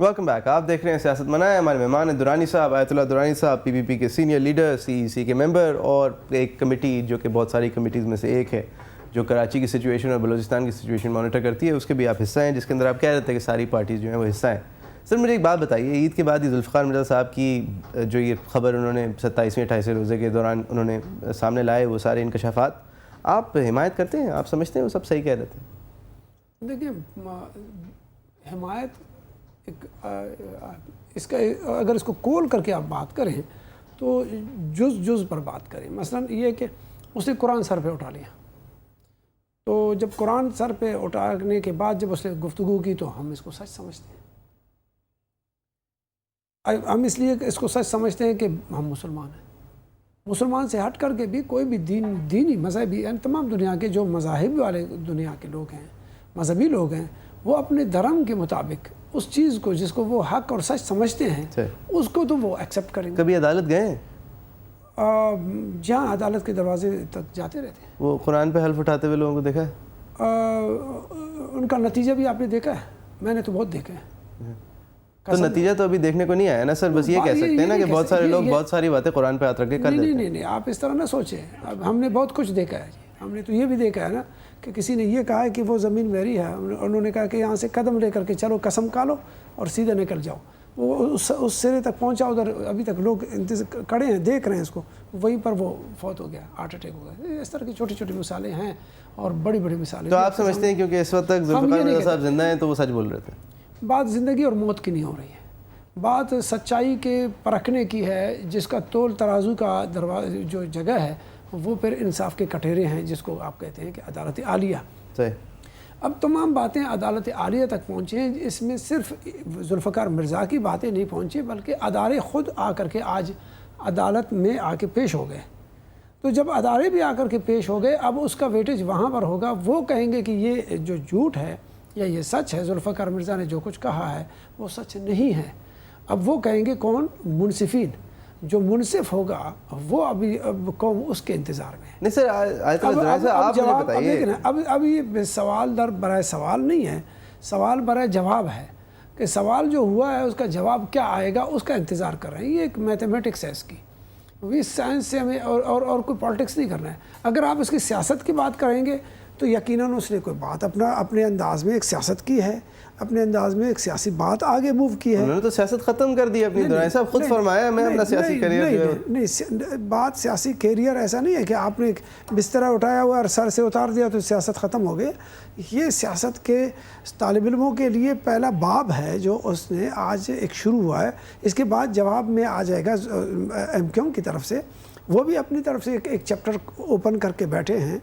Welcome back. آپ دیکھ رہے ہیں سیاست منائے. ہمارے مہمان ہیں درانی صاحب، آیت اللہ درانی صاحب، پی پی پی کے سینئر لیڈر، سی ای سی کے ممبر، اور ایک کمیٹی جو کہ بہت ساری کمیٹیز میں سے ایک ہے جو کراچی کی سچویشن اور بلوچستان کی سچویشن مانیٹر کرتی ہے، اس کے بھی آپ حصہ ہیں، جس کے اندر آپ کہہ رہے تھے کہ ساری پارٹیز جو ہیں وہ حصہ ہیں. سر مجھے ایک بات بتائیے، عید کے بعد ہی ذوالفقار مرزا صاحب کی جو یہ خبر انہوں نے 27ویں 28ویں روزے کے دوران انہوں نے سامنے لائے، وہ سارے انکشافات، آپ حمایت کرتے ہیں؟ آپ سمجھتے ہیں وہ سب صحیح کہہ رہے تھے؟ دیکھیں، حمایت اس کا اگر اس کو کول کر کے آپ بات کریں تو جز پر بات کریں. مثلا یہ کہ اس نے قرآن سر پہ اٹھا لیا، تو جب قرآن سر پہ اٹھانے کے بعد جب اس نے گفتگو کی تو ہم اس کو سچ سمجھتے ہیں. ہم اس لیے اس کو سچ سمجھتے ہیں کہ ہم مسلمان ہیں. مسلمان سے ہٹ کر کے بھی کوئی بھی دینی مذہبی، یعنی تمام دنیا کے جو مذاہب والے دنیا کے لوگ ہیں، مذہبی لوگ ہیں، وہ اپنے دھرم کے مطابق اس چیز کو جس کو وہ حق اور سچ سمجھتے ہیں اس کو تو وہ ایکسیپٹ کریں گے. کبھی عدالت گئے ہیں؟ جہاں عدالت کے دروازے تک جاتے رہتے ہیں. وہ قرآن پہ حلف اٹھاتے ہوئے لوگوں کو دیکھا ہے؟ ان کا نتیجہ بھی آپ نے دیکھا ہے؟ میں نے تو بہت دیکھا ہے. تو نتیجہ تو ابھی دیکھنے کو نہیں آیا نا سر. بس یہ کہہ سکتے ہیں نا کہ بہت سارے لوگ بہت ساری باتیں قرآن پہ ہاتھ رکھ کے کر دیتے ہیں. نہیں، آپ اس طرح نہ سوچیں. اب ہم نے بہت کچھ دیکھا ہے. ہم نے تو یہ بھی دیکھا ہے نا کہ کسی نے یہ کہا ہے کہ وہ زمین میری ہے، انہوں نے کہا کہ یہاں سے قدم لے کر کے چلو، قسم کھا لو اور سیدھے نکل جاؤ. وہ اس سرے تک پہنچا، ادھر ابھی تک لوگ کھڑے ہیں دیکھ رہے ہیں اس کو، وہیں پر وہ فوت ہو گیا، ہارٹ اٹیک ہو گیا. اس طرح کی چھوٹی چھوٹی مثالیں ہیں اور بڑی بڑی مثالیں. تو آپ سمجھتے ہیں کیونکہ اس وقت تک ذوالفقار مرزا صاحب زندہ ہیں تو وہ سچ بول رہے تھے؟ بات زندگی اور موت کی نہیں ہو رہی ہے، بات سچائی کے پرکھنے کی ہے، جس کا تول ترازو کا جو جگہ ہے وہ پھر انصاف کے کٹہرے ہیں، جس کو آپ کہتے ہیں کہ عدالت عالیہ. صحیح. اب تمام باتیں عدالت عالیہ تک پہنچی ہیں. اس میں صرف ذوالفقار مرزا کی باتیں نہیں پہنچی، بلکہ ادارے خود آ کر کے آج عدالت میں آ کے پیش ہو گئے. تو جب ادارے بھی آ کر کے پیش ہو گئے، اب اس کا ویٹیج وہاں پر ہوگا. وہ کہیں گے کہ یہ جو جھوٹ ہے یا یہ سچ ہے، ذوالفقار مرزا نے جو کچھ کہا ہے وہ سچ نہیں ہے. اب وہ کہیں گے کون؟ منصفین. جو منصف ہوگا وہ اب قوم اس کے انتظار میں ہے. نہیں سر، آیت اللہ درانی صاحب آپ مجھے بتائیے. اب یہ سوال در برائے سوال نہیں ہے، سوال برائے جواب ہے کہ سوال جو ہوا ہے اس کا جواب کیا آئے گا، اس کا انتظار کر رہے ہیں. یہ ایک میتھمیٹکس ہے اس کی. اس سائنس سے ہمیں اور کوئی پالیٹکس نہیں کرنا ہے. اگر آپ اس کی سیاست کی بات کریں گے تو یقیناً اس نے کوئی بات اپنے انداز میں ایک سیاست کی ہے، اپنے انداز میں ایک سیاسی بات آگے موو کی ہے. انہوں نے تو سیاست ختم کر دی اپنی. درانی صاحب خود فرمایا میں اپنا سیاسی کیریئر نہیں، بات سیاسی کیریئر ایسا نہیں ہے کہ آپ نے بسترا اٹھایا ہوا اور سر سے اتار دیا تو سیاست ختم ہو گئی. یہ سیاست کے طالب علموں کے لیے پہلا باب ہے جو اس نے آج ایک شروع ہوا ہے. اس کے بعد جواب میں آ جائے گا ایم کیو کی طرف سے. وہ بھی اپنی طرف سے ایک چیپٹر اوپن کر کے بیٹھے ہیں.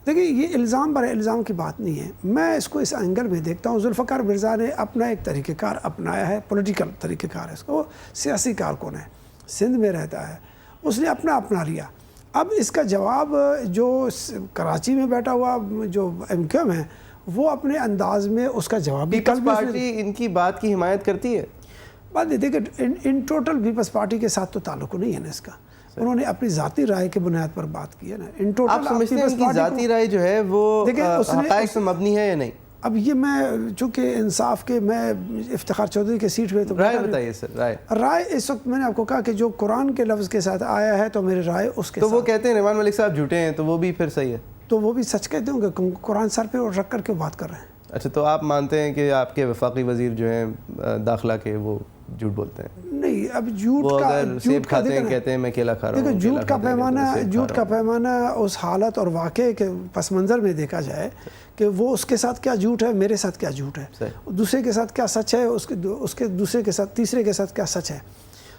دیکھیں، یہ الزام برائے الزام کی بات نہیں ہے. میں اس کو اس اینگل میں دیکھتا ہوں. ذوالفقار مرزا نے اپنا ایک طریقہ کار اپنایا ہے، پولیٹیکل طریقہ کار ہے اس کو. سیاسی کارکن ہے، سندھ میں رہتا ہے، اس نے اپنا لیا. اب اس کا جواب جو کراچی میں بیٹھا ہوا جو ایم کیو ہے وہ اپنے انداز میں اس کا جواب بھی. پیپلز پارٹی ان کی بات کی حمایت کرتی ہے؟ بات دیکھیں، ان ٹوٹل پیپلز پارٹی کے ساتھ تو تعلق نہیں ہے نا اس کا. انہوں نے اپنی ذاتی رائے کے بنیاد پر بات کی ہے نا. ان ٹوٹل آپ سمجھتے ہیں کہ ذاتی رائے جو ہے وہ حقائق پہ مبنی ہے یا نہیں؟ اب یہ میں چونکہ انصاف کے میں افتخار چودھری کے سیٹ پہ تو رائے بتائیے سر. رائے اس وقت میں نے آپ کو کہا کہ جو قرآن کے لفظ کے ساتھ آیا ہے تو میری رائے اس کے تو ساتھ. وہ کہتے ہیں رحمان ملک صاحب جھوٹے ہیں، تو وہ بھی پھر صحیح ہے؟ تو وہ بھی سچ کہتے ہوں گے. قرآن سر پہ رکھ کر کے بات کر رہے ہیں. اچھا، تو آپ مانتے ہیں کہ آپ کے وفاقی وزیر جو ہیں داخلہ کے وہ جھوٹ بولتے ہیں؟ نہیں، اب جھوٹ کھاتے ہیں کہتے ہیں میں کیلا کھا رہا ہوں. دیکھو، جھوٹ کا پیمانہ اس حالت اور واقعے کے پس منظر میں دیکھا جائے کہ وہ اس کے ساتھ کیا جھوٹ ہے، میرے ساتھ کیا جھوٹ ہے، دوسرے کے ساتھ کیا سچ ہے، اس کے دوسرے کے ساتھ تیسرے کے ساتھ کیا سچ ہے.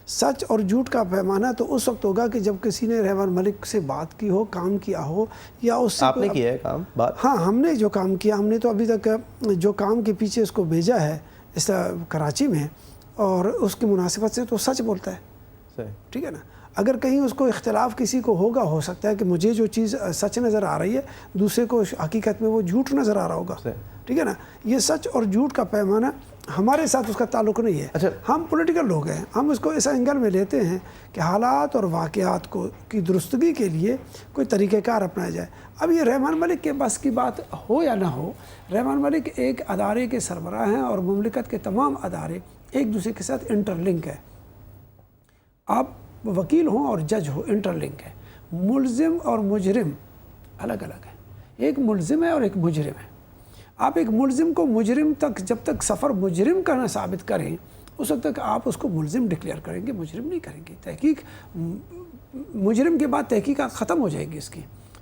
سچ اور جھوٹ کا پیمانہ تو اس وقت ہوگا کہ جب کسی نے رحمان ملک سے بات کی ہو، کام کیا ہو، یا اس سے آپ نے کیا ہے کام بات؟ ہاں، ہم نے جو کام کیا، ہم نے تو ابھی تک جو کام کے پیچھے اس کو بھیجا ہے اس کراچی میں، اور اس کی مناسبت سے تو سچ بولتا ہے. ٹھیک ہے نا. اگر کہیں اس کو اختلاف کسی کو ہوگا، ہو سکتا ہے کہ مجھے جو چیز سچ نظر آ رہی ہے دوسرے کو حقیقت میں وہ جھوٹ نظر آ رہا ہوگا. ٹھیک ہے نا. یہ سچ اور جھوٹ کا پیمانہ ہمارے ساتھ اس کا تعلق نہیں ہے. ہم پولیٹیکل لوگ ہیں، ہم اس کو اس اینگل میں لیتے ہیں کہ حالات اور واقعات کی درستگی کے لیے کوئی طریقہ کار اپنایا جائے. اب یہ رحمان ملک کے بس کی بات ہو یا نہ ہو، رحمان ملک ایک ادارے کے سربراہ ہیں اور مملکت کے تمام ادارے ایک دوسرے کے ساتھ انٹر لنک ہے. آپ وکیل ہوں اور جج ہو, انٹر لنک ہے. ملزم اور مجرم الگ الگ ہے. ایک ملزم ہے اور ایک مجرم ہے. آپ ایک ملزم کو مجرم تک جب تک سفر مجرم کا نہ ثابت کریں اس وقت تک آپ اس کو ملزم ڈکلیئر کریں گے, مجرم نہیں کریں گے. تحقیق مجرم کے بعد تحقیقات ختم ہو جائے گی اس کی,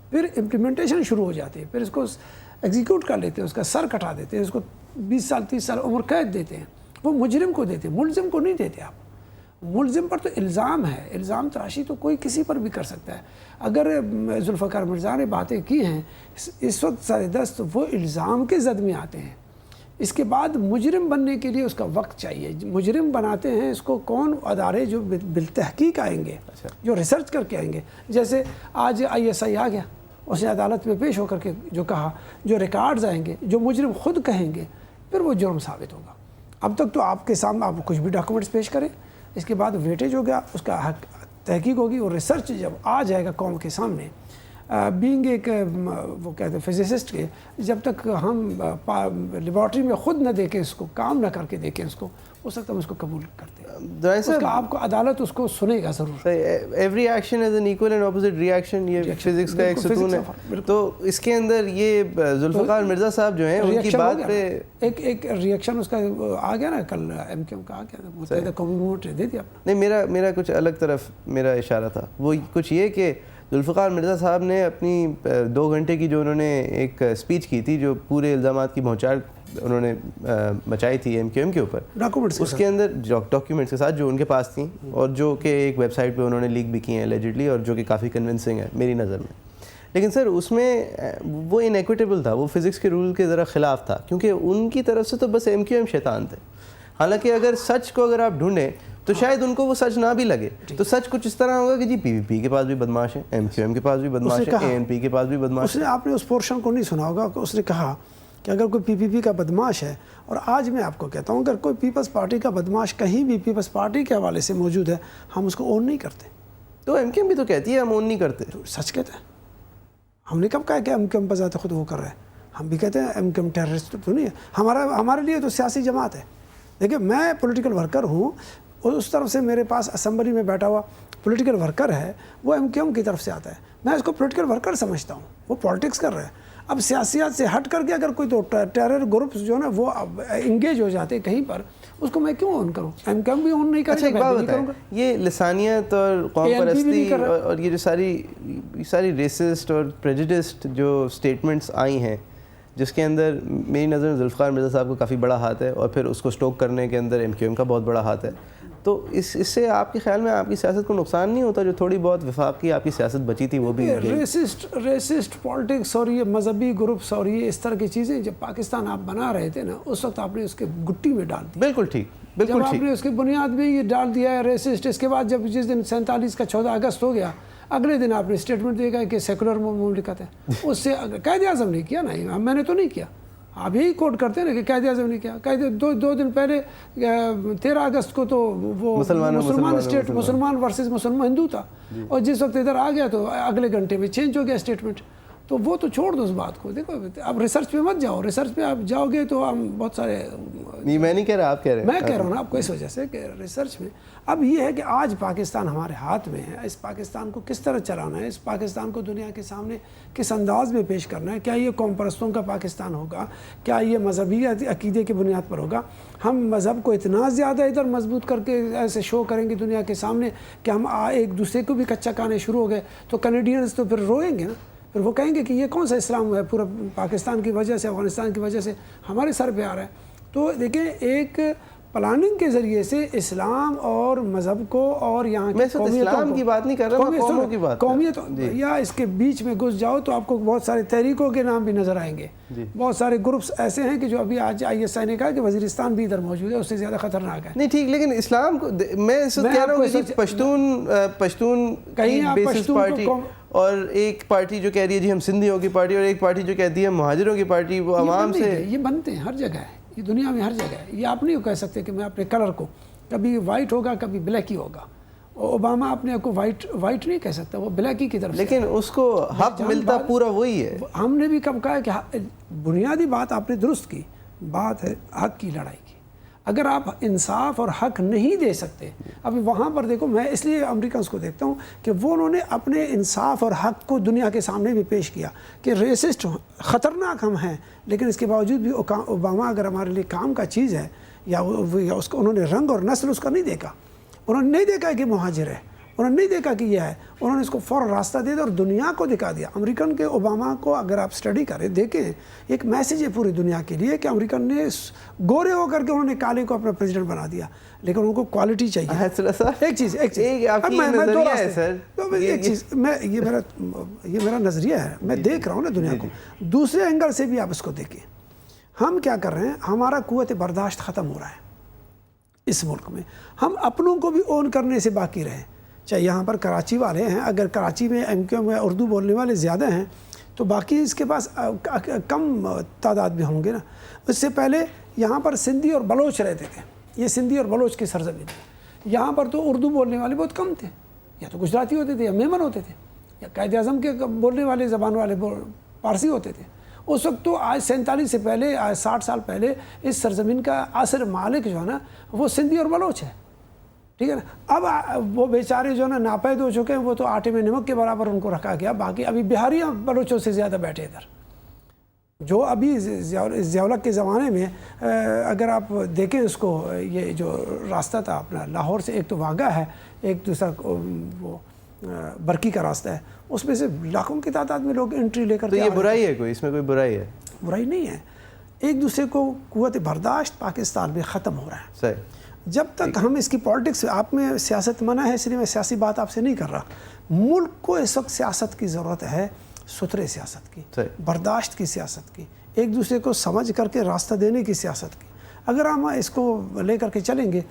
پھر امپلیمنٹیشن شروع ہو جاتی ہے, پھر اس کو ایگزیکیوٹ کر لیتے ہیں, اس کا سر کٹا دیتے ہیں, اس کو 20 سال 30 سال عمر قید دیتے ہیں. وہ مجرم کو دیتے ہیں, ملزم کو نہیں دیتے. آپ ملزم پر تو الزام ہے, الزام تراشی تو کوئی کسی پر بھی کر سکتا ہے. اگر ذوالفقار مرزا نے باتیں کی ہیں اس وقت سر دست, وہ الزام کے زد میں آتے ہیں. اس کے بعد مجرم بننے کے لیے اس کا وقت چاہیے. مجرم بناتے ہیں اس کو کون ادارے جو بالتحقیق آئیں گے, جو ریسرچ کر کے آئیں گے. جیسے آج ISI آ گیا, اس نے عدالت میں پیش ہو کر کے جو کہا, جو ریکارڈز آئیں گے, جو مجرم خود کہیں گے, پھر وہ جرم ثابت ہوگا. اب تک تو آپ کے سامنے آپ کچھ بھی ڈاکومنٹس پیش کریں, اس کے بعد ویٹیج ہو گیا, اس کا تحقیق ہوگی, اور ریسرچ جب آ جائے گا قوم کے سامنے. بینگ ایک وہ کہتے ہیں فزسسٹ کے, جب تک ہم لیبارٹری میں خود نہ دیکھیں, اس کو کام نہ کر کے دیکھیں اس کو, اس وقت ہم اس کو قبول کرتے ہیں. اس کا آپ کو عدالت اس کو سنے گا ضرور. Every action is an equal and opposite reaction, یہ فزکس کا ایک ستون ہے. تو اس کے اندر یہ ذوالفقار مرزا صاحب جو ہیں ان کی بات پہ ایک ری ایکشن اس کا آ گیا نا, کل MQM کا آ گیا, متحدہ قومی موومنٹ دے دیا. نہیں, میرا کچھ الگ طرف میرا اشارہ تھا. وہ کچھ یہ کہ ذوالفقار مرزا صاحب نے اپنی 2 گھنٹے کی جو انہوں نے ایک اسپیچ کی تھی, جو پورے الزامات کی بھونچال انہوں نے مچائی تھی MQM کے اوپر, اس کے اندر ڈاکیومنٹس کے ساتھ جو ان کے پاس تھیں, اور جو کہ ایک ویب سائٹ پہ انہوں نے لیک بھی کی ہیں اللیجڈلی, اور جو کہ کافی کنونسنگ ہے میری نظر میں. لیکن سر اس میں وہ انیکویٹیبل تھا, وہ فزکس کے رول کے ذرا خلاف تھا, کیونکہ ان کی طرف سے تو بس MQM شیطان تھے. حالانکہ اگر سچ کو اگر آپ ڈھونڈیں تو شاید ان کو وہ سچ نہ بھی لگے. تو سچ کچھ اس طرح ہوگا کہ جی PPP کے پاس بھی بدماش ہیں, MQM کے پاس بھی بدماش ہیں, ANP کے پاس بھی بدماش ہیں. آپ نے اس پورشن کو نہیں سنا ہوگا کہ اس نے کہا کہ اگر کوئی PPP کا بدماش ہے, اور آج میں آپ کو کہتا ہوں اگر کوئی پیپلز پارٹی کا بدماش کہیں بھی پیپلز پارٹی کے حوالے سے موجود ہے, ہم اس کو اون نہیں کرتے. تو MQM بھی تو کہتی ہے ہم اون نہیں کرتے. تو سچ کہتے ہیں. ہم نے کب کہا کہ MQM پر ذات خود وہ کر رہے ہیں؟ ہم بھی کہتے ہیں MQM ٹیررسٹ تو نہیں ہے. ہمارے لیے تو سیاسی جماعت ہے. دیکھیں, میں پولیٹیکل ورکر ہوں, اور اس طرف سے میرے پاس اسمبلی میں بیٹھا ہوا پولیٹیکل ورکر ہے, وہ MQM کی طرف سے آتا ہے. میں اس کو پولیٹیکل ورکر سمجھتا ہوں, وہ پالیٹکس کر رہے ہیں. اب سیاسیات سے ہٹ کر کے اگر کوئی تو ٹیرر گروپس جو ہے نا وہ انگیج ہو جاتے ہیں کہیں پر, اس کو میں کیوں اون کروں؟ MQM بھی اون نہیں کرے. اچھا ایک بات بتائیں, یہ لسانیت اور قوم پرستی اور یہ جو ساری ریسسٹ اور پریجڈسڈ جو اسٹیٹمنٹس آئی ہیں, جس کے اندر میری نظر میں ذوالفقار مرزا صاحب کو کافی بڑا ہاتھ ہے, اور پھر اس کو سٹوک کرنے کے اندر MQM کا بہت بڑا ہاتھ ہے. تو اس سے آپ کے خیال میں آپ کی سیاست کو نقصان نہیں ہوتا؟ جو تھوڑی بہت وفاق کی آپ کی سیاست بچی تھی وہ بھی ریسسٹ پالیٹکس اور یہ مذہبی گروپس اور یہ اس طرح کی چیزیں جب پاکستان آپ بنا رہے تھے نا, اس وقت آپ نے اس کے گٹی میں ڈال دی. بالکل ٹھیک, بالکل جب آپ نے اس کی بنیاد میں یہ ڈال دیا ہے ریسسٹ. اس کے بعد جب جس دن 47 کا 14 اگست ہو گیا, اگلے دن آپ نے اسٹیٹمنٹ دیا کہ سیکولر مملکت ہے. اس سے قائد اعظم نے کیا نا, میں نے تو نہیں کیا. آپ یہی کوٹ کرتے ہیں نا کہ قائد اعظم نے کیا. دو دن پہلے 13 اگست کو تو وہ مسلمان ورسز مسلمان ہندو تھا, اور جس وقت ادھر آ گیا تو اگلے گھنٹے میں چینج ہو گیا اسٹیٹمنٹ. تو وہ تو چھوڑ دو اس بات کو. دیکھو اب ریسرچ پہ مت جاؤ, ریسرچ پہ آپ جاؤ گے تو ہم بہت سارے, میں نہیں کہہ رہا, آپ کہہ رہے ہیں. میں کہہ رہا ہوں نا آپ کو اس وجہ سے کہ ریسرچ میں اب یہ ہے کہ آج پاکستان ہمارے ہاتھ میں ہے. اس پاکستان کو کس طرح چلانا ہے, اس پاکستان کو دنیا کے سامنے کس انداز میں پیش کرنا ہے. کیا یہ قوم پرستوں کا پاکستان ہوگا, کیا یہ مذہبی عقیدے کی بنیاد پر ہوگا؟ ہم مذہب کو اتنا زیادہ ادھر مضبوط کر کے ایسے شو کریں گے دنیا کے سامنے کہ ہم ایک دوسرے کو بھی کچا کھانے شروع ہو گئے, تو کینیڈینز تو پھر روئیں گے نا. پھر وہ کہیں گے کہ یہ کون سا اسلام ہے, پورا پاکستان کی وجہ سے, افغانستان کی وجہ سے ہمارے سر پہ آ رہا ہے. تو دیکھیں, ایک پلاننگ کے ذریعے سے اسلام اور مذہب کو اور یہاں کی اسلام کی بات نہیں کر رہا, قوموں کی بات, قومیت یا اس کے بیچ میں گھس جاؤ تو آپ کو بہت سارے تحریکوں کے نام بھی نظر آئیں گے. بہت سارے گروپس ایسے ہیں کہ جو ابھی آج ISI نے کہا کہ وزیرستان بھی ادھر موجود ہے, اس سے زیادہ خطرناک ہے. نہیں ٹھیک, لیکن اسلام کو میں اس وقت کہہ رہا ہوں کہ پشتون کی بیسس پارٹی, اور ایک پارٹی جو کہہ رہی ہے جی ہم سندھیوں کی پارٹی, اور ایک پارٹی جو کہتی ہے مہاجروں کی پارٹی, وہ عوام سے یہ بنتے ہیں ہر جگہ ہے, یہ دنیا میں ہر جگہ ہے. یہ آپ نہیں کہہ سکتے کہ میں اپنے کلر کو کبھی وائٹ ہوگا کبھی بلیک ہی ہوگا. اوباما اپنے آپ کو وائٹ نہیں کہہ سکتا, وہ بلیک ہی کی طرف, لیکن اس کو حق ملتا پورا وہی ہے. ہم نے بھی کب کہا کہ بنیادی بات آپ نے درست کی, بات ہے حق کی لڑائی کی. اگر آپ انصاف اور حق نہیں دے سکتے، ابھی وہاں پر دیکھو، میں اس لیے امریکنس کو دیکھتا ہوں کہ وہ انہوں نے اپنے انصاف اور حق کو دنیا کے سامنے بھی پیش کیا کہ ریسسٹ خطرناک ہم ہیں، لیکن اس کے باوجود بھی اوباما اگر ہمارے لیے کام کا چیز ہے یا اس کو انہوں نے رنگ اور نسل اس کا نہیں دیکھا، انہوں نے نہیں دیکھا کہ مہاجر ہے، انہوں نے نہیں دیکھا کہ یہ ہے، انہوں نے اس کو فوراً راستہ دے دیا اور دنیا کو دکھا دیا۔ امریکن کے اوباما کو اگر آپ اسٹڈی کریں، دیکھیں، ایک میسیج ہے پوری دنیا کے لیے کہ امریکن نے گورے ہو کر کے انہوں نے کالے کو اپنا پریزیڈنٹ بنا دیا، لیکن ان کو کوالٹی چاہیے۔ ایک چیز یہ میرا نظریہ ہے، میں دیکھ رہا ہوں نا دنیا کو، دوسرے اینگل سے بھی آپ اس کو دیکھیں۔ ہم کیا کر رہے ہیں، ہمارا قوت برداشت ختم ہو رہا ہے اس ملک میں، ہم اپنوں کو بھی اون کرنے سے باقی رہے، چاہے یہاں پر کراچی والے ہیں، اگر کراچی میں ایم کیو میں اردو بولنے والے زیادہ ہیں تو باقی اس کے پاس کم تعداد بھی ہوں گے نا۔ اس سے پہلے یہاں پر سندھی اور بلوچ رہتے تھے، یہ سندھی اور بلوچ کی سرزمین ہے، یہاں پر تو اردو بولنے والے بہت کم تھے، یا تو گجراتی ہوتے تھے یا میمن ہوتے تھے، یا قائد اعظم کے بولنے والے زبان والے پارسی ہوتے تھے۔ اس وقت تو آج 47 سے پہلے، آج 60 سال پہلے اس سرزمین کا اصل مالک جو ہے نا وہ سندھی اور بلوچ ہے، ٹھیک ہے نا۔ اب وہ بیچارے جو ہے نا ناپید ہو چکے ہیں، وہ تو آٹے میں نمک کے برابر ان کو رکھا گیا، باقی ابھی بہاریاں بلوچوں سے زیادہ بیٹھے ادھر۔ جو ابھی ضیاءالحق کے زمانے میں اگر آپ دیکھیں اس کو، یہ جو راستہ تھا اپنا لاہور سے، ایک تو واگا ہے، ایک دوسرا وہ برکی کا راستہ ہے، اس میں سے لاکھوں کی تعداد میں لوگ انٹری لے کر، تو یہ برائی ہے کوئی، اس میں کوئی برائی ہے؟ برائی نہیں ہے، ایک دوسرے کو قوت برداشت پاکستان میں ختم ہو رہا ہے۔ صحیح، جب تک ہم اس کی پالیٹکس، آپ میں سیاست منع ہے اس لیے میں سیاسی بات آپ سے نہیں کر رہا، ملک کو اس وقت سیاست کی ضرورت ہے، ستھرے سیاست کی، برداشت کی سیاست کی، ایک دوسرے کو سمجھ کر کے راستہ دینے کی سیاست کی۔ اگر ہم اس کو لے کر کے چلیں گے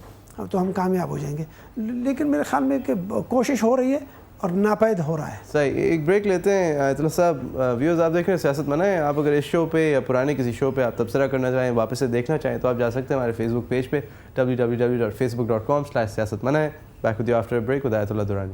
تو ہم کامیاب ہو جائیں گے، لیکن میرے خیال میں کہ کوشش ہو رہی ہے اور ناپید ہو رہا ہے۔ صحیح، ایک بریک لیتے ہیں۔ آیت اللہ صاحب، ویورز آپ دیکھ رہے ہیں سیاست منع ہے، آپ اگر اس شو پہ یا پرانے کسی شو پہ آپ تبصرہ کرنا چاہیں، واپس سے دیکھنا چاہیں تو آپ جا سکتے ہیں ہمارے فیس بک پیج پہ www.facebook.com/سیاست منع ہے۔ Back with you after break with آیت اللہ درانی۔